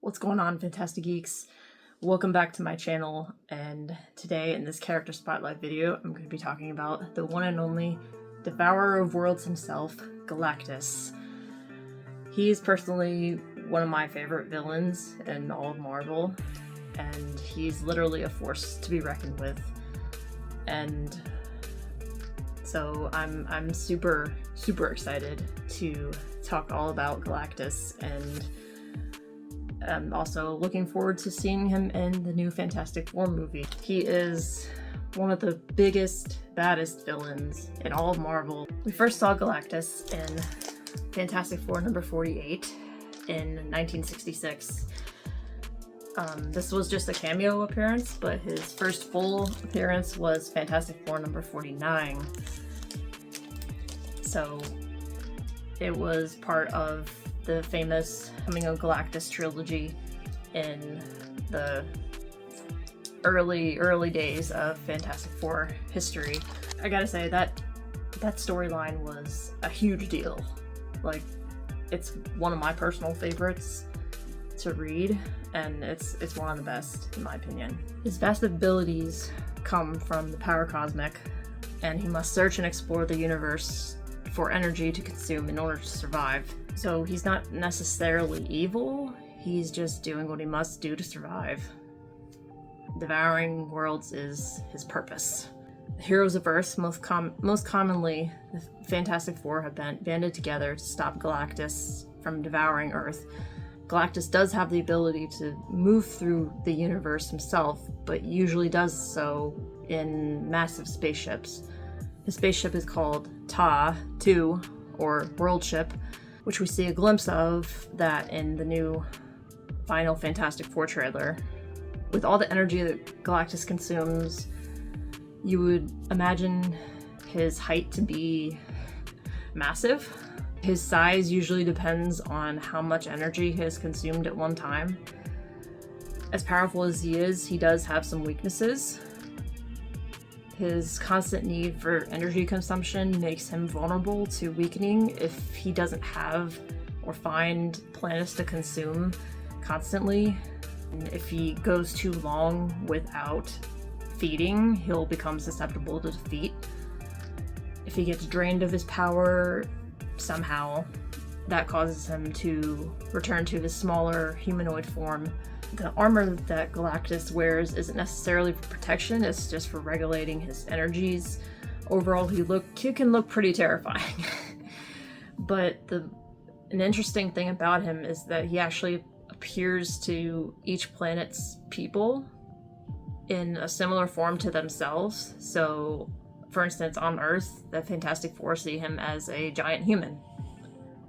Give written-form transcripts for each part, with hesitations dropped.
What's going on, Fantastic Geeks? Welcome back to my channel, and today in this character spotlight video I'm going to be talking about the one and only Devourer of Worlds himself, Galactus. He is personally one of my favorite villains in all of Marvel, and he's literally a force to be reckoned with. And so I'm super excited to talk all about Galactus, and I'm also looking forward to seeing him in the new Fantastic Four movie. He is one of the biggest, baddest villains in all of Marvel. We first saw Galactus in Fantastic Four number 48 in 1966. This was just a cameo appearance, but his first full appearance was Fantastic Four number 49. So it was part of the famous Coming of Galactus trilogy in the early days of Fantastic Four history. I gotta say that storyline was a huge deal. Like, it's one of my personal favorites to read, and it's one of the best in my opinion. His vast abilities come from the power cosmic, and he must search and explore the universe for energy to consume in order to survive. So he's not necessarily evil, he's just doing what he must do to survive. Devouring worlds is his purpose. The heroes of Earth, most commonly the Fantastic Four, have banded together to stop Galactus from devouring Earth. Galactus does have the ability to move through the universe himself, but usually does so in massive spaceships. His spaceship is called Ta-2, or World Ship, which we see a glimpse of that in the new final Fantastic Four trailer. With all the energy that Galactus consumes, you would imagine his height to be massive. His size usually depends on how much energy he has consumed at one time. As powerful as he is, he does have some weaknesses. His constant need for energy consumption makes him vulnerable to weakening if he doesn't have or find planets to consume constantly. And if he goes too long without feeding, he'll become susceptible to defeat. If he gets drained of his power somehow, that causes him to return to his smaller humanoid form. The armor that Galactus wears isn't necessarily for protection, it's just for regulating his energies. Overall, he can look pretty terrifying. But an interesting thing about him is that he actually appears to each planet's people in a similar form to themselves. So, for instance, on Earth, the Fantastic Four see him as a giant human,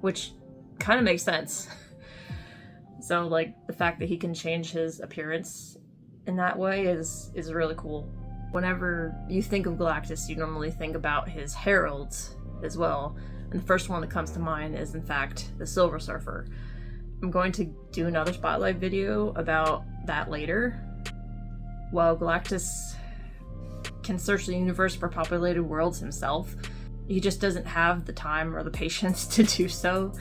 which kind of makes sense. So, like, the fact that he can change his appearance in that way is really cool. Whenever you think of Galactus, you normally think about his heralds as well. And the first one that comes to mind is, in fact, the Silver Surfer. I'm going to do another spotlight video about that later. While Galactus can search the universe for populated worlds himself, he just doesn't have the time or the patience to do so.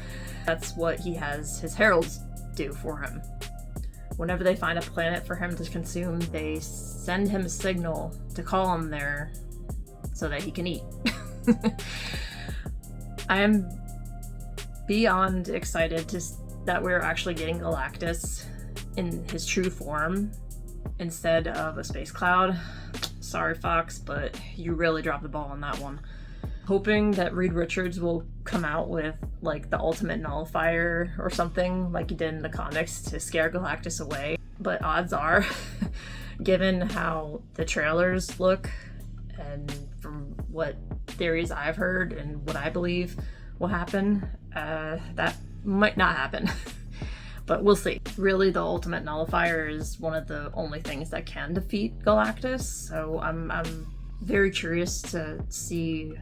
That's what he has his heralds do for him. Whenever they find a planet for him to consume, they send him a signal to call him there so that he can eat. I am beyond excited that we're actually getting Galactus in his true form instead of a space cloud. Sorry, Fox, but you really dropped the ball on that one. Hoping that Reed Richards will come out with, like, the ultimate nullifier or something like he did in the comics to scare Galactus away. But odds are, given how the trailers look and from what theories I've heard and what I believe will happen, that might not happen. But we'll see. Really, the ultimate nullifier is one of the only things that can defeat Galactus, so I'm very curious to see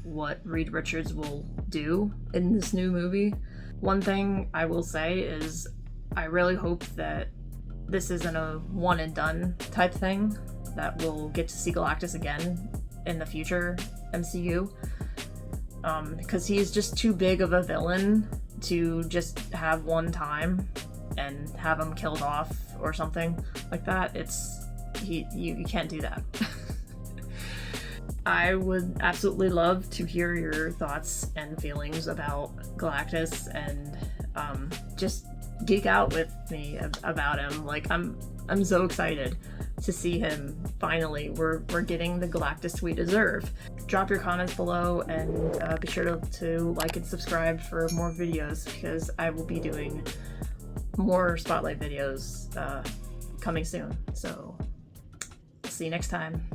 what Reed Richards will do in this new movie. One thing I will say is I really hope that this isn't a one and done type thing, that we'll get to see Galactus again in the future MCU, because he's just too big of a villain to just have one time and have him killed off or something like that. You can't do that. I would absolutely love to hear your thoughts and feelings about Galactus, and just geek out with me about him. Like, I'm so excited to see him finally. We're getting the Galactus we deserve. Drop your comments below, and be sure to like and subscribe for more videos, because I will be doing more Spotlight videos coming soon. So see you next time.